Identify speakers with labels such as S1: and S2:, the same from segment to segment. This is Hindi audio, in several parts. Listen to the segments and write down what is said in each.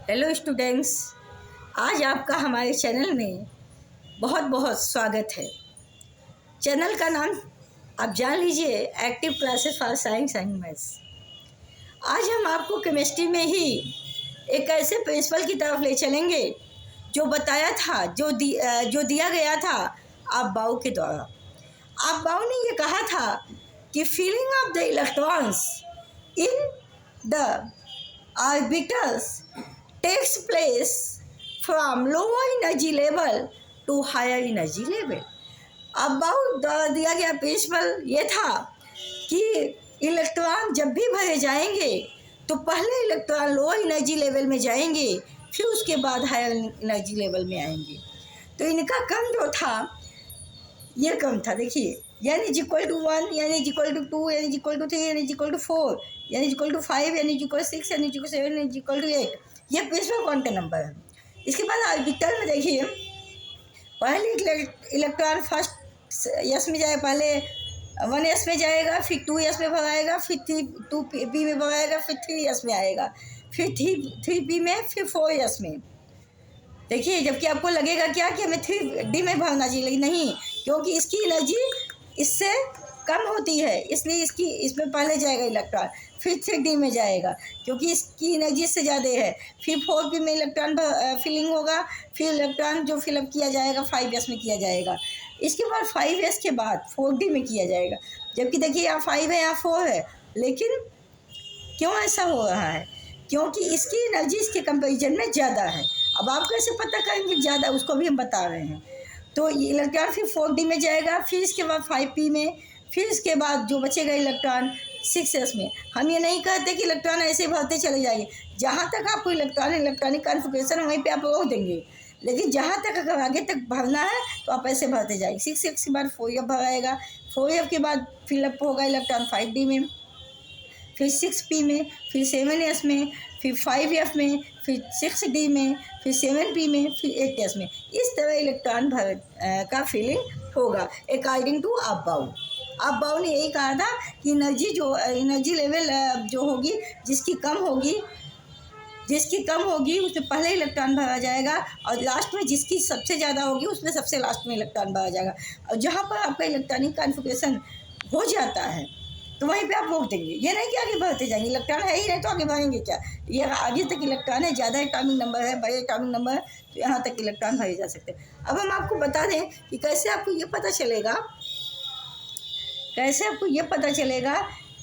S1: हेलो स्टूडेंट्स, आज आपका हमारे चैनल में बहुत बहुत स्वागत है। चैनल का नाम आप जान लीजिए, active classes for science and maths. आज हम आपको केमिस्ट्री में ही एक ऐसे प्रिंसिपल की तरफ ले चलेंगे जो बताया था, जो दिया गया था अफबाउ के द्वारा। अफबाउ ने ये कहा था कि feeling of the electrons in the orbitals takes place from lower energy level to higher energy level। अब दिया गया प्रिंसिपल ये था कि इलेक्ट्रॉन जब भी भरे जाएंगे तो पहले इलेक्ट्रॉन लोअर एनर्जी लेवल में जाएंगे, फिर उसके बाद हायर एनर्जी लेवल में आएंगे। तो इनका क्रम जो था ये क्रम था, देखिए, n is equal to 1, n is equal to 2, n is equal to 3, n is equal to 4, n is equal to 5, n is equal to 6, n is equal to 7, n is equal to 8। ये प्रिंसिपल क्वांटम नंबर है। इसके बाद ऑर्बिटल में देखिए, पहले इलेक्ट्रॉन फर्स्ट एस में जाए, पहले 1s में जाएगा, फिर 2s में भराएगा, फिर 2p में भराएगा, फिर 3s में आएगा, फिर 3p में, फिर 4s में। देखिए, जबकि आपको लगेगा क्या कि हमें 3d में भरना चाहिए, लेकिन नहीं, क्योंकि इसकी एनर्जी इससे कम होती है, इसलिए इसमें पहले जाएगा इलेक्ट्रॉन, फिर 3d में जाएगा क्योंकि इसकी एनर्जी इससे ज़्यादा है, फिर 4p में इलेक्ट्रॉन फिलिंग होगा, फिर इलेक्ट्रॉन जो फिलअप किया जाएगा 5s में किया जाएगा। इसके बाद 5s के बाद 4d में किया जाएगा। जबकि देखिए, यहाँ 5 है, यहाँ 4 है, लेकिन क्यों ऐसा हो रहा है? क्योंकि इसकी एनर्जी इसके कंपेरिजन में ज़्यादा है। अब आप कैसे पता करेंगे ज़्यादा, उसको भी हम बता रहे हैं। तो इलेक्ट्रॉन फिर 4d में जाएगा, फिर इसके बाद 5p में, फिर इसके बाद जो बचेगा इलेक्ट्रॉन 6s में। हम ये नहीं कहते कि इलेक्ट्रॉन ऐसे भरते चले जाइए, जहाँ तक आपको इलेक्ट्रॉनिक कॉन्फ़िगरेशन वहीं पे आप रोक देंगे, लेकिन जहाँ तक अगर आगे तक भरना है तो आप ऐसे भरते जाइए। 6s के बाद 4f भराएगा, 4f के बाद फिलअप होगा इलेक्ट्रॉन 5d में, फिर 6p में, फिर 7s में, फिर 5f में, फिर 6d में, फिर 7p में, फिर 8s में। इस तरह इलेक्ट्रॉन का फिलिंग होगा अकॉर्डिंग टू अफबाउ ने यही कहा था कि एनर्जी लेवल जो होगी, जिसकी कम होगी उसमें पहले इलेक्ट्रॉन भरा जाएगा, और लास्ट में जिसकी सबसे ज़्यादा होगी उसमें सबसे लास्ट में इलेक्ट्रॉन भरा जाएगा। और जहाँ पर आपका इलेक्ट्रॉनिक कॉन्फ़िगरेशन हो जाता है तो वहीं पे आप रोक देंगे। ये नहीं कि आगे बढ़ते जाएंगे, इलेक्ट्रॉन है ही नहीं तो आगे बढ़ेंगे क्या? ये आगे तक इलेक्ट्रॉन है, ज़्यादा एटॉमिक नंबर है, बड़े एटॉमिक नंबर है, तो यहाँ तक इलेक्ट्रॉन भरे जा सकते हैं। अब हम आपको बता दें कि कैसे आपको ये पता चलेगा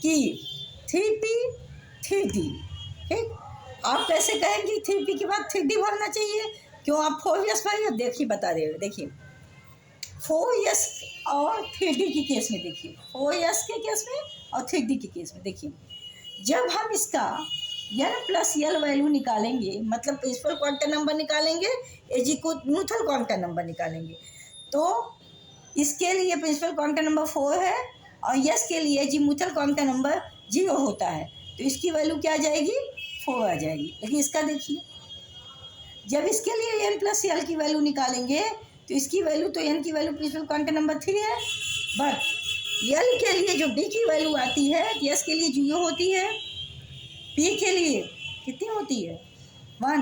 S1: कि 3p 3d, ठीक? आप कैसे कहेंगे 3p के बाद 3d भरना चाहिए? क्यों आप 4s भरिए? देखिए, बता दे, देखिए 4s और 3d के केस में, देखिए 4s के केस में और 3d के केस में, देखिए जब हम इसका n प्लस l वैल्यू निकालेंगे, मतलब प्रिंसिपल क्वांटम नंबर निकालेंगे, एजीमुथल क्वांटम नंबर निकालेंगे, तो इसके लिए प्रिंसिपल क्वांटम नंबर 4 है और s के लिए एजीमुथल क्वांटम नंबर 0 होता है, तो इसकी वैल्यू क्या आ जाएगी? 4 आ जाएगी। लेकिन इसका देखिए, जब इसके लिए n प्लस l की वैल्यू निकालेंगे तो इसकी वैल्यू, तो n की वैल्यू प्रिंसिपल क्वांटम नंबर 3 है, बट l के लिए जो d की वैल्यू आती है, s के लिए 0 होती है, p के लिए कितनी होती है? 1,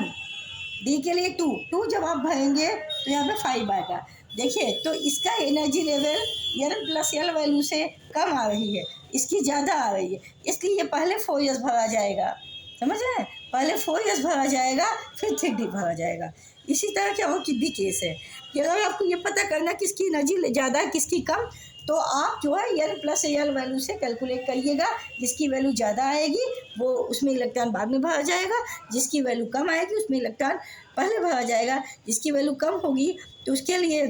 S1: d के लिए 2 जब आप भरेंगे तो यहाँ पे 5 आएगा। देखिए, तो इसका energy level n plus l value से कम आ रही है, इसकी ज़्यादा आ रही है, इसलिए ये पहले 4s भरा जाएगा, समझ रहे हैं? पहले 4s भरा जाएगा, फिर 3d भरा जाएगा। इसी तरह क्या हो कि भी केस है कि अगर आपको ये पता करना किसकी एनर्जी ज़्यादा है किसकी कम, तो आप जो है n प्लस l वैल्यू से कैलकुलेट करिएगा। जिसकी वैल्यू ज़्यादा आएगी वो उसमें इलेक्ट्रॉन बाद में भरा जाएगा, जिसकी वैल्यू कम आएगी उसमें इलेक्ट्रॉन पहले भरा जाएगा। जिसकी वैल्यू कम होगी तो उसके लिए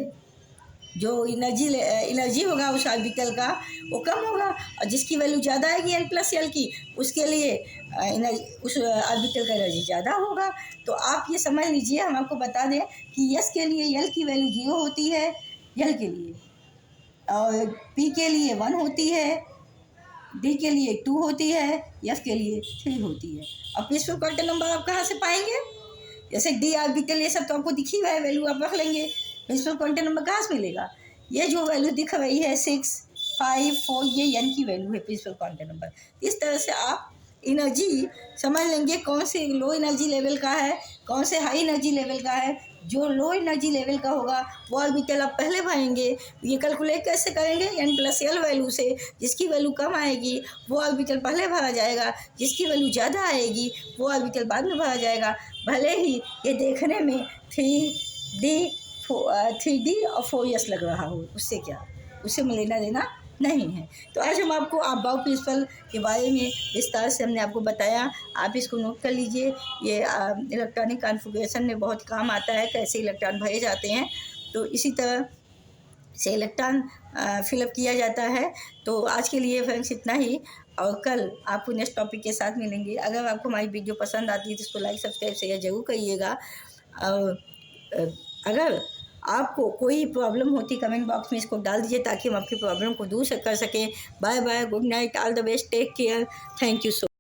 S1: जो एनर्जी होगा उस ऑर्बिटल का वो कम होगा, और जिसकी वैल्यू ज़्यादा आएगी n प्लस l की, उसके लिए उस ऑर्बिटल का एनर्जी ज़्यादा होगा। तो आप ये समझ लीजिए, हम आपको बता दें कि s के लिए l की वैल्यू 0 होती है l के लिए, और p के लिए 1 होती है, d के लिए 2 होती है, f के लिए 3 होती है। अब प्रिंसिपल क्वांटम नंबर आप कहाँ से पाएंगे? जैसे d ऑर्बिटल ये सब तो आपको दिखी हुआ है, वैल्यू आप रख लेंगे। प्रिंसिपल क्वांटम नंबर कहाँ से मिलेगा? ये जो वैल्यू दिख रही है 6, 5, 4, ये n की वैल्यू है प्रिंसिपल क्वांटम नंबर। इस तरह से आप एनर्जी समझ लेंगे कौन से लो एनर्जी लेवल का है, कौन से हाई एनर्जी लेवल का है, जो लो एनर्जी लेवल का होगा वो ऑर्बिटल आप पहले भरेंगे। ये कैलकुलेट कैसे करेंगे, n+l वैल्यू से। जिसकी वैल्यू कम आएगी वो ऑर्बिटल पहले भरा जाएगा, जिसकी वैल्यू ज़्यादा आएगी वो ऑर्बिटल बाद में भरा जाएगा। भले ही ये देखने में 3D और 4S लग रहा हो, उससे क्या, उससे में लेना देना नहीं है। तो आज हम आपको अबाव प्रिंसिपल के बारे में विस्तार से हमने आपको बताया, आप इसको नोट कर लीजिए। ये इलेक्ट्रॉनिक कॉन्फ़िगरेशन में बहुत काम आता है, कैसे इलेक्ट्रॉन भरे जाते हैं। तो इसी तरह से इलेक्ट्रॉन फिलअप किया जाता है। तो आज के लिए फ्रेंड्स इतना ही, और कल आपको नेक्स्ट टॉपिक के साथ मिलेंगे। अगर आपको हमारी वीडियो पसंद आती है तो इसको लाइक सब्सक्राइब शेयर ज़रूर करिएगा। और अगर आपको कोई प्रॉब्लम होती कमेंट बॉक्स में इसको डाल दीजिए, ताकि हम आपकी प्रॉब्लम को दूर कर सकें। Bye bye, good night, all the best, take care, thank you so